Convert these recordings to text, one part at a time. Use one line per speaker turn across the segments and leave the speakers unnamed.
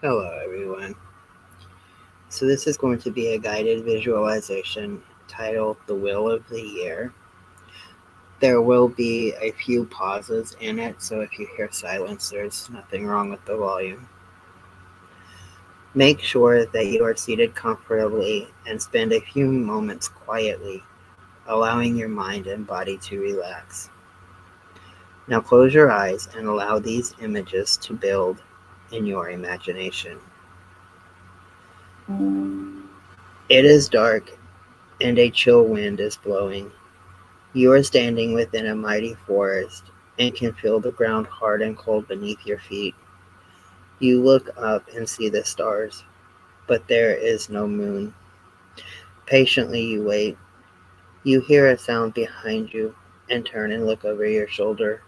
Hello, everyone. So, this is going to be a guided visualization titled The Wheel of the Year. There will be a few pauses in it, so if you hear silence, there's nothing wrong with the volume. Make sure that you are seated comfortably and spend a few moments quietly, allowing your mind and body to relax. Now, close your eyes and allow these images to build in your imagination. It is dark and a chill wind is blowing. You are standing within a mighty forest and can feel the ground hard and cold beneath your feet. You look up and see the stars, but there is no moon. Patiently you wait. You hear a sound behind you and turn and look over your shoulder.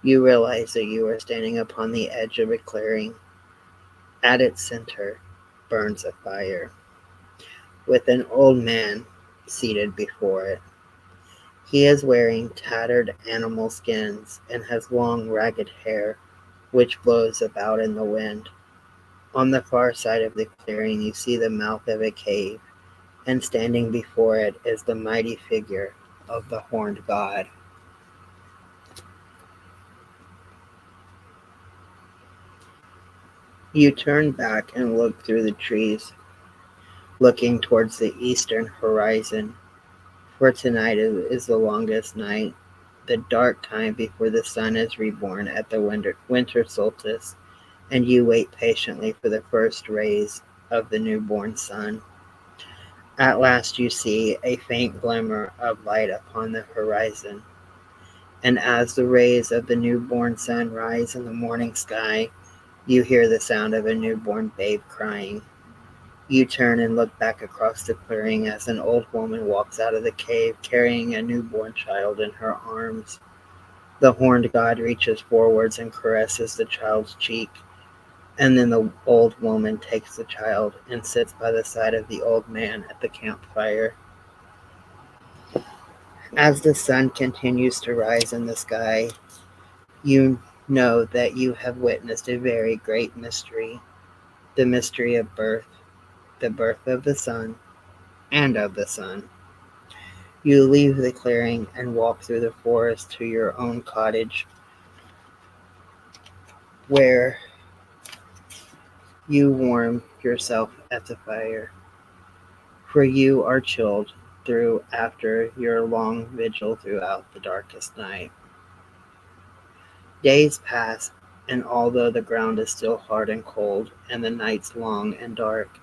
You realize that you are standing upon the edge of a clearing. At its center burns a fire, with an old man seated before it. He is wearing tattered animal skins and has long, ragged hair which blows about in the wind. On the far side of the clearing, you see the mouth of a cave, and standing before it is the mighty figure of the horned god. You turn back and look through the trees, looking towards the eastern horizon, for tonight is the longest night, the dark time before the sun is reborn at the winter solstice, and you wait patiently for the first rays of the newborn sun. At last you see a faint glimmer of light upon the horizon, and as the rays of the newborn sun rise in the morning sky, you hear the sound of a newborn babe crying. You turn and look back across the clearing as an old woman walks out of the cave carrying a newborn child in her arms. The horned god reaches forwards and caresses the child's cheek, and then the old woman takes the child and sits by the side of the old man at the campfire. As the sun continues to rise in the sky, you know that you have witnessed a very great mystery, the mystery of birth, the birth of the sun and of the sun. You leave the clearing and walk through the forest to your own cottage, where you warm yourself at the fire, for you are chilled through after your long vigil throughout the darkest night. Days pass, and although the ground is still hard and cold, and the nights long and dark,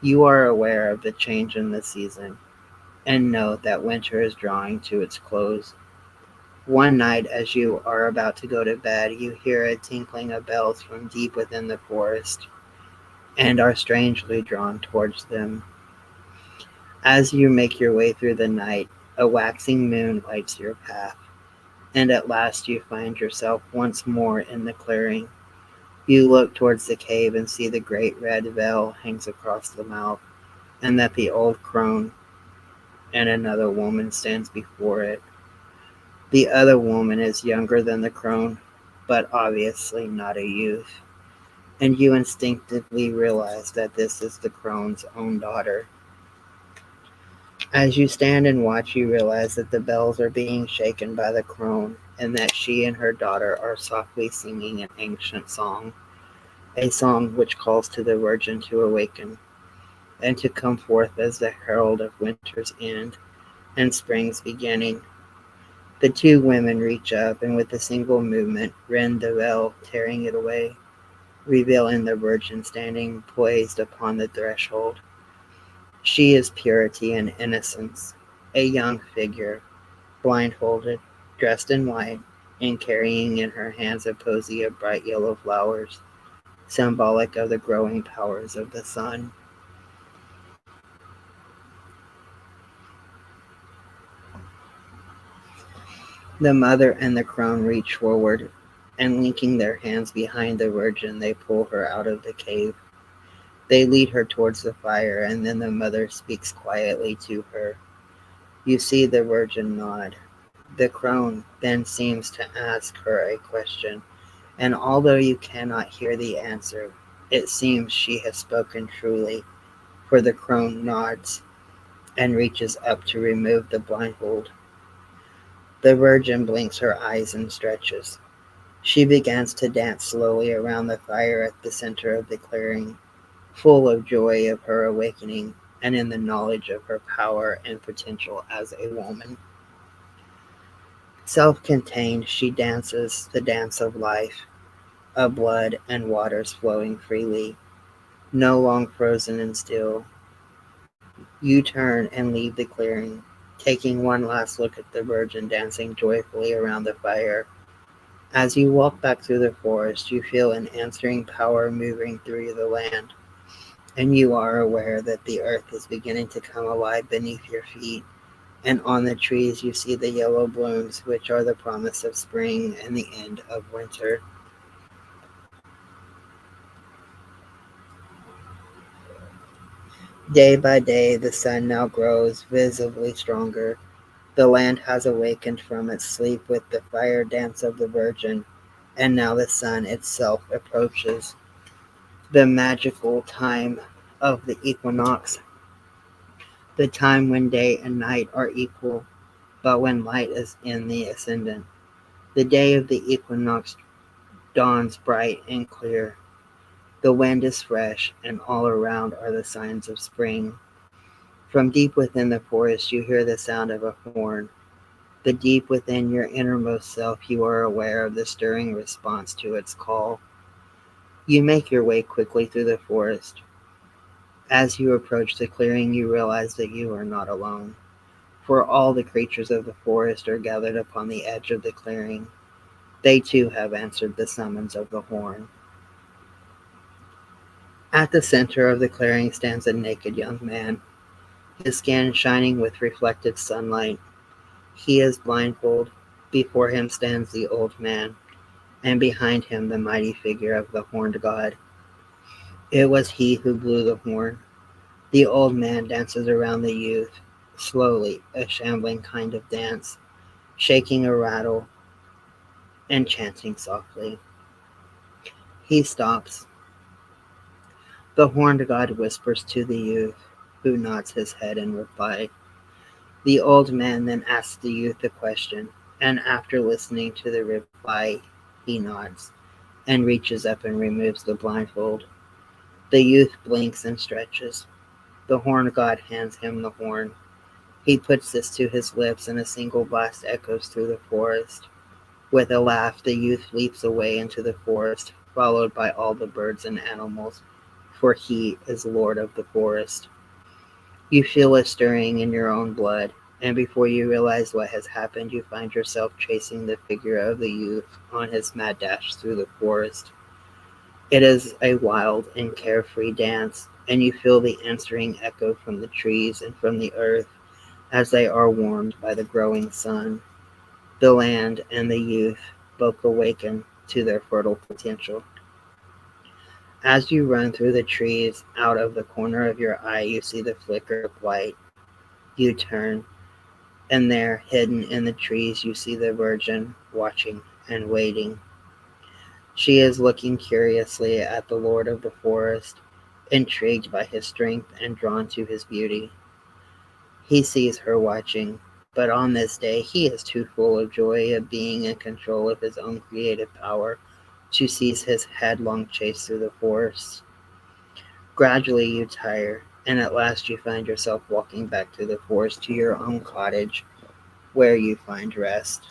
you are aware of the change in the season, and know that winter is drawing to its close. One night, as you are about to go to bed, you hear a tinkling of bells from deep within the forest, and are strangely drawn towards them. As you make your way through the night, a waxing moon lights your path, and at last you find yourself once more in the clearing. You look towards the cave and see the great red veil hangs across the mouth, and that the old crone and another woman stands before it. The other woman is younger than the crone, but obviously not a youth, and you instinctively realize that this is the crone's own daughter. As you stand and watch, you realize that the bells are being shaken by the crone, and that she and her daughter are softly singing an ancient song, a song which calls to the Virgin to awaken, and to come forth as the herald of winter's end and spring's beginning. The two women reach up and with a single movement rend the veil, tearing it away, revealing the Virgin standing poised upon the threshold. She is purity and innocence, a young figure, blindfolded, dressed in white, and carrying in her hands a posy of bright yellow flowers, symbolic of the growing powers of the sun. The mother and the crone reach forward, and linking their hands behind the Virgin, they pull her out of the cave. They lead her towards the fire, and then the mother speaks quietly to her. You see the Virgin nod. The crone then seems to ask her a question, and although you cannot hear the answer, It seems she has spoken truly, for the crone nods and reaches up to remove the blindfold. The virgin blinks her eyes and stretches. She begins to dance slowly around the fire at the center of the clearing, full of joy of her awakening and in the knowledge of her power and potential as a woman. Self-contained, she dances the dance of life, of blood and waters flowing freely, no long frozen and still. You turn and leave the clearing, taking one last look at the Virgin dancing joyfully around the fire. As you walk back through the forest, you feel an answering power moving through the land, and you are aware that the earth is beginning to come alive beneath your feet. And on the trees, you see the yellow blooms, which are the promise of spring and the end of winter. Day by day, the sun now grows visibly stronger. The land has awakened from its sleep with the fire dance of the Virgin, and now the sun itself approaches. The magical time of the equinox, the time when day and night are equal, but when light is in the ascendant. The day of the equinox dawns bright and clear. The wind is fresh, and all around are the signs of spring. From deep within the forest, you hear the sound of a horn. The deep within your innermost self, you are aware of the stirring response to its call. You make your way quickly through the forest. As you approach the clearing, you realize that you are not alone, for all the creatures of the forest are gathered upon the edge of the clearing. They too have answered the summons of the horn. At the center of the clearing stands a naked young man, his skin shining with reflected sunlight. He is blindfolded. Before him stands the old man, and behind him the mighty figure of the horned god. It was he who blew the horn. The old man dances around the youth, slowly, a shambling kind of dance, shaking a rattle and chanting softly. He stops. The horned god whispers to the youth, who nods his head in reply. The old man then asks the youth a question, and after listening to the reply, he nods and reaches up and removes the blindfold. The youth blinks and stretches. The horn god hands him the horn. He puts this to his lips, and a single blast echoes through the forest. With a laugh, the youth leaps away into the forest, followed by all the birds and animals, for he is lord of the forest. You feel a stirring in your own blood, and before you realize what has happened, you find yourself chasing the figure of the youth on his mad dash through the forest. It is a wild and carefree dance, and you feel the answering echo from the trees and from the earth as they are warmed by the growing sun. The land and the youth both awaken to their fertile potential. As you run through the trees, out of the corner of your eye, you see the flicker of light. You turn, and there, hidden in the trees, you see the Virgin, watching and waiting. She is looking curiously at the Lord of the Forest, intrigued by his strength and drawn to his beauty. He sees her watching, but on this day he is too full of joy of being in control of his own creative power to cease his headlong chase through the forest. Gradually you tire, and at last you find yourself walking back through the forest to your own cottage, where you find rest.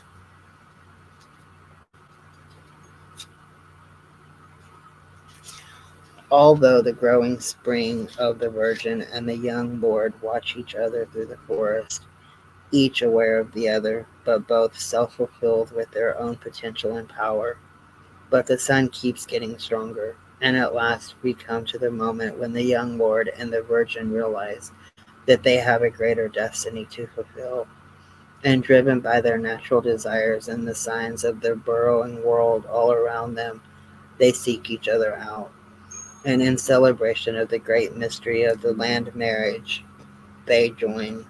Although the growing spring of the Virgin and the young Lord watch each other through the forest, each aware of the other, but both self-fulfilled with their own potential and power. But the sun keeps getting stronger, and at last we come to the moment when the young Lord and the Virgin realize that they have a greater destiny to fulfill, and driven by their natural desires and the signs of the burrowing world all around them, they seek each other out. And in celebration of the great mystery of the land marriage, they join.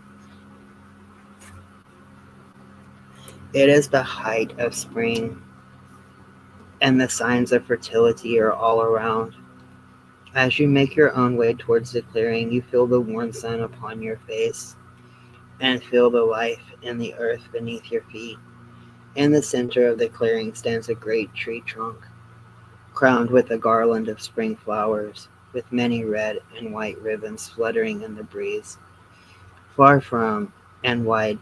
It is the height of spring, and the signs of fertility are all around. As you make your own way towards the clearing, you feel the warm sun upon your face and feel the life in the earth beneath your feet. In the center of the clearing stands a great tree trunk, crowned with a garland of spring flowers, with many red and white ribbons fluttering in the breeze. Far from and wide,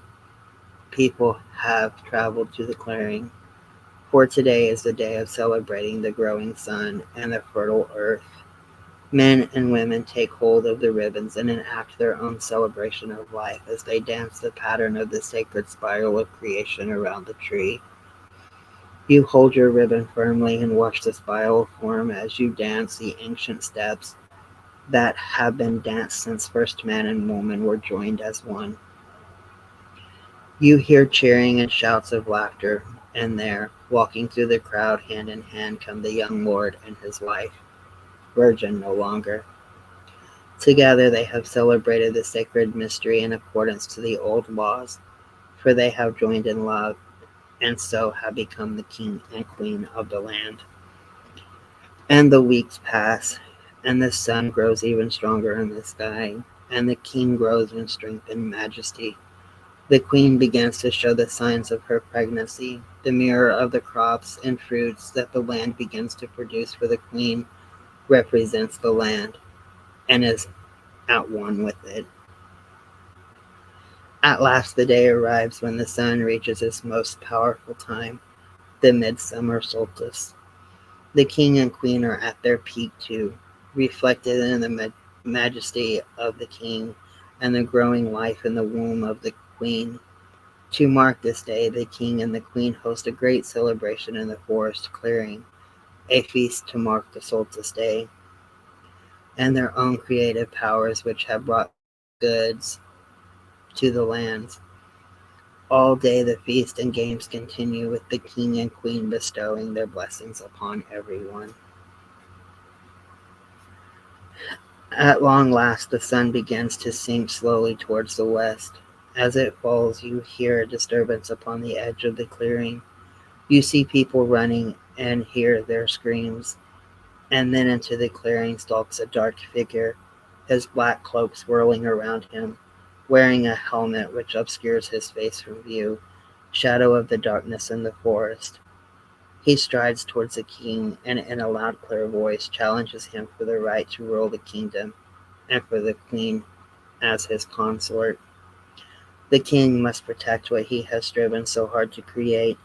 people have traveled to the clearing, for today is the day of celebrating the growing sun and the fertile earth. Men and women take hold of the ribbons and enact their own celebration of life as they dance the pattern of the sacred spiral of creation around the tree. You hold your ribbon firmly and watch the spiral form as you dance the ancient steps that have been danced since first man and woman were joined as one. You hear cheering and shouts of laughter, and there, walking through the crowd hand in hand, come the young lord and his wife, virgin no longer. Together they have celebrated the sacred mystery in accordance to the old laws, for they have joined in love, and so have become the king and queen of the land. And the weeks pass, and the sun grows even stronger in the sky, and the king grows in strength and majesty. The queen begins to show the signs of her pregnancy, the mirror of the crops and fruits that the land begins to produce, for the queen represents the land and is at one with it. At last the day arrives when the sun reaches its most powerful time, the midsummer solstice. The king and queen are at their peak too, reflected in the majesty of the king and the growing life in the womb of the queen. To mark this day, the king and the queen host a great celebration in the forest clearing, a feast to mark the solstice day, and their own creative powers which have brought goods to the lands. All day the feast and games continue, with the king and queen bestowing their blessings upon everyone. At long last the sun begins to sink slowly towards the west. As it falls, you hear a disturbance upon the edge of the clearing. You see people running and hear their screams, and then into the clearing stalks a dark figure, his black cloak swirling around him, wearing a helmet which obscures his face from view, shadow of the darkness in the forest. He strides towards the king and in a loud clear voice challenges him for the right to rule the kingdom and for the queen as his consort. The king must protect what he has striven so hard to create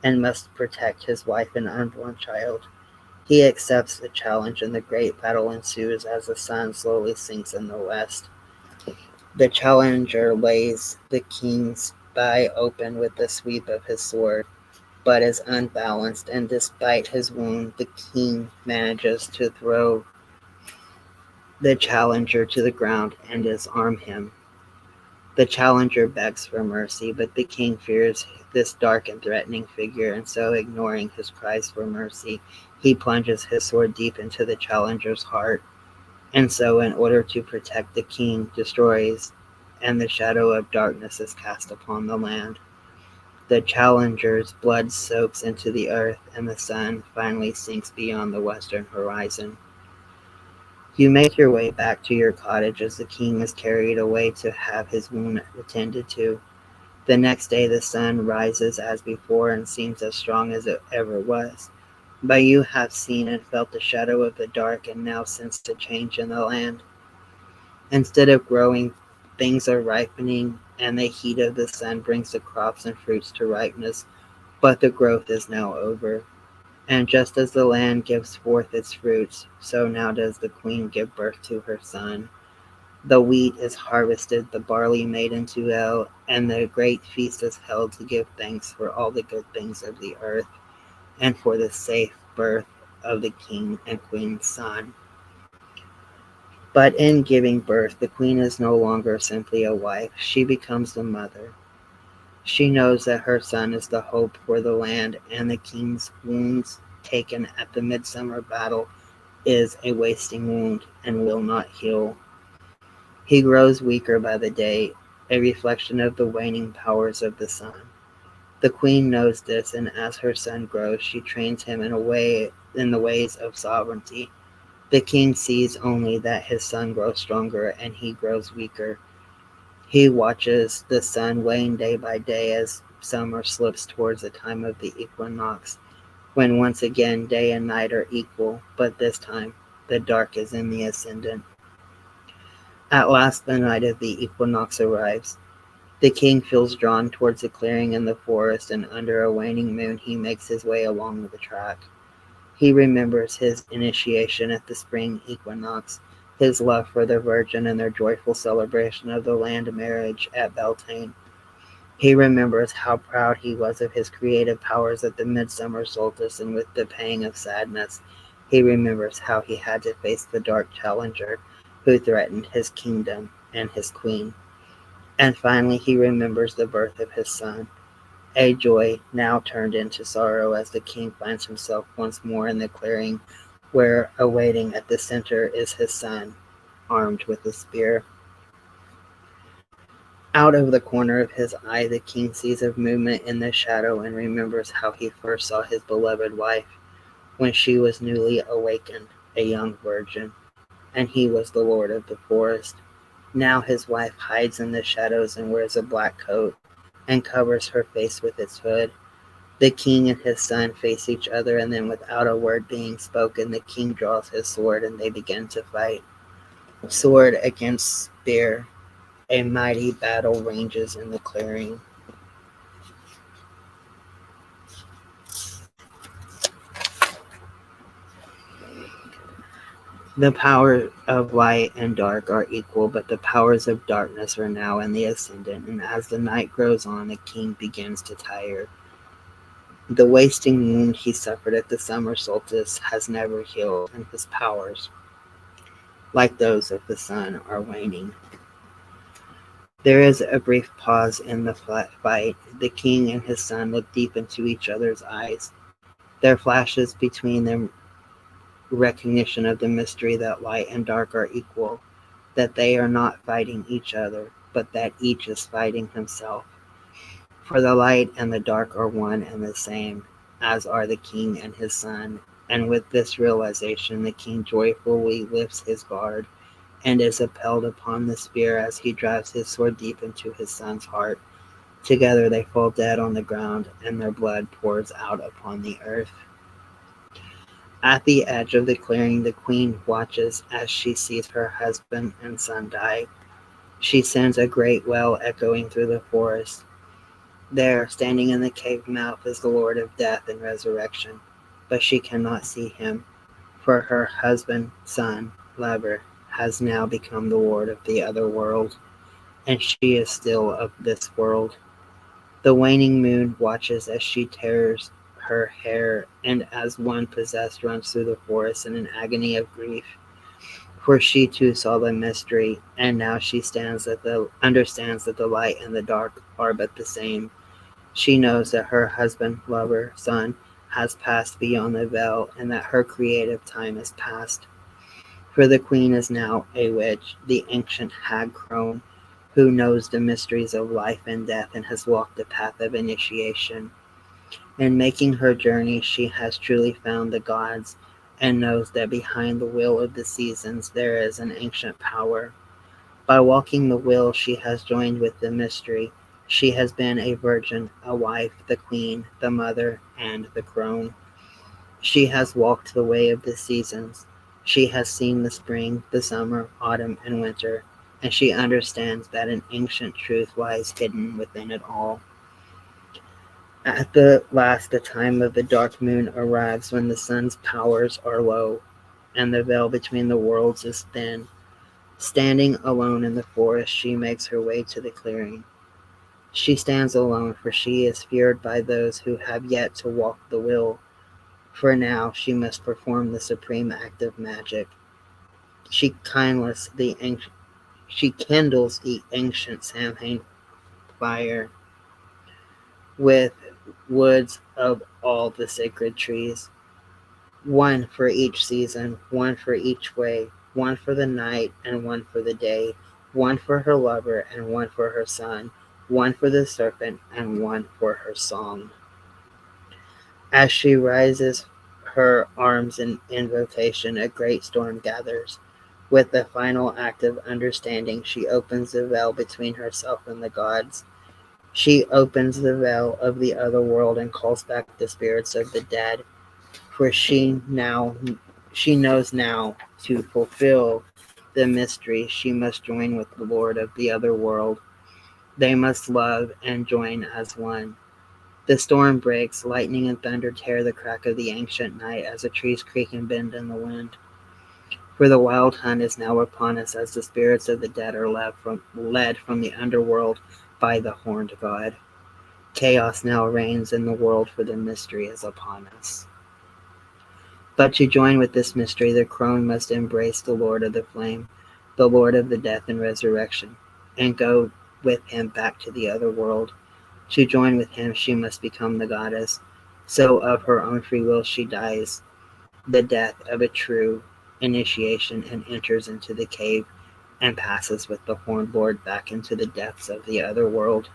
and must protect his wife and unborn child. He accepts the challenge and the great battle ensues as the sun slowly sinks in the west. The challenger lays the king's thigh open with the sweep of his sword, but is unbalanced, and despite his wound, the king manages to throw the challenger to the ground and disarm him. The challenger begs for mercy, but the king fears this dark and threatening figure, and so, ignoring his cries for mercy, he plunges his sword deep into the challenger's heart, and so, in order to protect the king, destroys, and the shadow of darkness is cast upon the land. The challenger's blood soaks into the earth, and the sun finally sinks beyond the western horizon. You make your way back to your cottage as the king is carried away to have his wound attended to. The next day the sun rises as before and seems as strong as it ever was. But you have seen and felt the shadow of the dark and now sensed a change in the land. Instead of growing, things are ripening, and the heat of the sun brings the crops and fruits to ripeness, but the growth is now over. And just as the land gives forth its fruits, so now does the queen give birth to her son. The wheat is harvested, the barley made into ale, and the great feast is held to give thanks for all the good things of the earth, and for the safe birth of the king and queen's son. But in giving birth, the queen is no longer simply a wife, she becomes the mother. She knows that her son is the hope for the land, and the king's wounds taken at the midsummer battle is a wasting wound and will not heal. He grows weaker by the day, a reflection of the waning powers of the sun. The queen knows this, and as her son grows, she trains him in the ways of sovereignty. The king sees only that his son grows stronger and he grows weaker. He watches the sun wane day by day as summer slips towards the time of the equinox, when once again day and night are equal, but this time the dark is in the ascendant. At last the night of the equinox arrives. The king feels drawn towards a clearing in the forest, and under a waning moon he makes his way along the track. He remembers his initiation at the spring equinox, his love for the Virgin and their joyful celebration of the land marriage at Beltane. He remembers how proud he was of his creative powers at the midsummer solstice, and with the pang of sadness, he remembers how he had to face the dark challenger who threatened his kingdom and his queen. And finally he remembers the birth of his son, a joy now turned into sorrow as the king finds himself once more in the clearing where awaiting at the center is his son, armed with a spear. Out of the corner of his eye the king sees a movement in the shadow and remembers how he first saw his beloved wife when she was newly awakened, a young virgin, and he was the lord of the forest. Now his wife hides in the shadows and wears a black coat and covers her face with its hood. The king and his son face each other, and then without a word being spoken, the king draws his sword and they begin to fight. Sword against spear, a mighty battle ranges in the clearing. The powers of light and dark are equal, but the powers of darkness are now in the ascendant, and as the night grows on, the king begins to tire. The wasting wound he suffered at the summer solstice has never healed, and his powers, like those of the sun, are waning. There is a brief pause in the fight. The king and his son look deep into each other's eyes. There flashes between them recognition of the mystery that light and dark are equal, that they are not fighting each other, but that each is fighting himself. For the light and the dark are one and the same, as are the king and his son. And with this realization, the king joyfully lifts his guard and is impaled upon the spear as he drives his sword deep into his son's heart. Together they fall dead on the ground, and their blood pours out upon the earth. At the edge of the clearing, the queen watches as she sees her husband and son die. She sends a great wail echoing through the forest. There, standing in the cave mouth, is the Lord of Death and Resurrection, but she cannot see him, for her husband, son, lover, has now become the Lord of the other world, and she is still of this world. The waning moon watches as she tears her hair, and as one possessed runs through the forest in an agony of grief. For she too saw the mystery, and now she understands that the light and the dark are but the same. She knows that her husband, lover, son has passed beyond the veil, and that her creative time is past. For the queen is now a witch, the ancient hag crone, who knows the mysteries of life and death and has walked the path of initiation. In making her journey, she has truly found the gods and knows that behind the wheel of the seasons there is an ancient power. By walking the wheel, she has joined with the mystery. She has been a virgin, a wife, the queen, the mother, and the crone. She has walked the way of the seasons. She has seen the spring, the summer, autumn, and winter, and she understands that an ancient truth lies hidden within it all. At the last, the time of the dark moon arrives when the sun's powers are low, and the veil between the worlds is thin. Standing alone in the forest, she makes her way to the clearing. She stands alone, for she is feared by those who have yet to walk the wheel. For now, she must perform the supreme act of magic. She kindles the ancient Samhain fire with woods of all the sacred trees, one for each season, one for each way, one for the night and one for the day, one for her lover and one for her son, one for the serpent and one for her song. As she raises her arms in invocation, a great storm gathers. With the final act of understanding, she opens the veil between herself and the gods. She opens the veil of the other world and calls back the spirits of the dead, for she knows now to fulfill the mystery she must join with the Lord of the other world. They must love and join as one. The storm breaks, lightning and thunder tear the crack of the ancient night as the trees creak and bend in the wind. For the wild hunt is now upon us as the spirits of the dead are led from the underworld by the horned god. Chaos now reigns in the world, for the mystery is upon us. But to join with this mystery, the crone must embrace the Lord of the Flame, the Lord of the Death and Resurrection, and go with him back to the other world. To join with him, she must become the goddess. So of her own free will she dies the death of a true initiation and enters into the cave and passes with the Horned Lord back into the depths of the other world.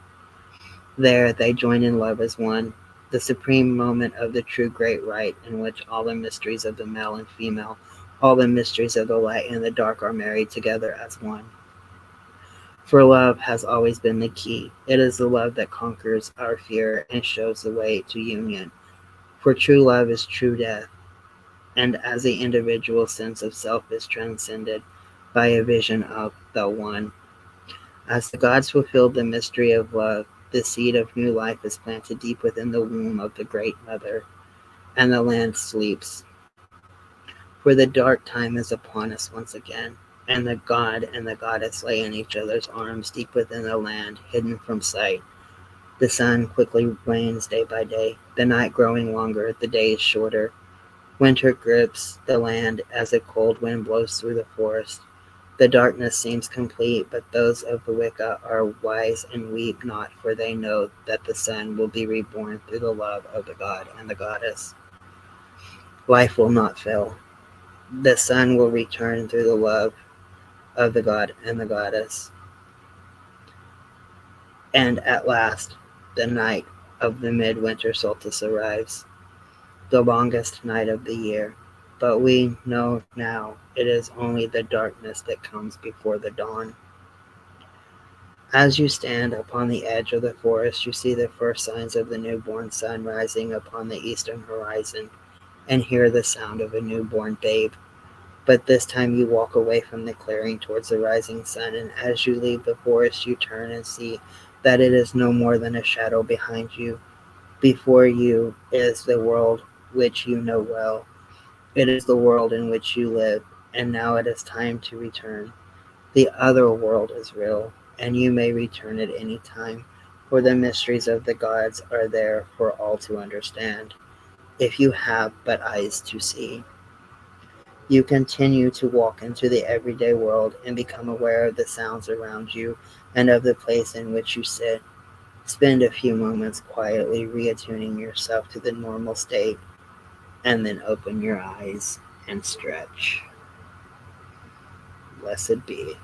There they join in love as one, the supreme moment of the true great rite in which all the mysteries of the male and female, all the mysteries of the light and the dark are married together as one. For love has always been the key. It is the love that conquers our fear and shows the way to union. For true love is true death, and as the individual sense of self is transcended by a vision of the one. As the gods fulfilled the mystery of love, the seed of new life is planted deep within the womb of the Great Mother, and the land sleeps. For the dark time is upon us once again, and the god and the goddess lay in each other's arms deep within the land, hidden from sight. The sun quickly wanes day by day, the night growing longer, the days shorter. Winter grips the land as a cold wind blows through the forest. The darkness seems complete, but those of the Wicca are wise and weep not, for they know that the sun will be reborn through the love of the god and the goddess. Life will not fail. The sun will return through the love of the god and the goddess. And at last, the night of the midwinter solstice arrives, the longest night of the year. But we know now it is only the darkness that comes before the dawn. As you stand upon the edge of the forest, you see the first signs of the newborn sun rising upon the eastern horizon and hear the sound of a newborn babe. But this time you walk away from the clearing towards the rising sun, and as you leave the forest, you turn and see that it is no more than a shadow behind you. Before you is the world which you know well. It is the world in which you live, and now it is time to return. The other world is real, and you may return at any time, for the mysteries of the gods are there for all to understand, if you have but eyes to see. You continue to walk into the everyday world and become aware of the sounds around you and of the place in which you sit. Spend a few moments quietly reattuning yourself to the normal state, and then open your eyes and stretch. Blessed be.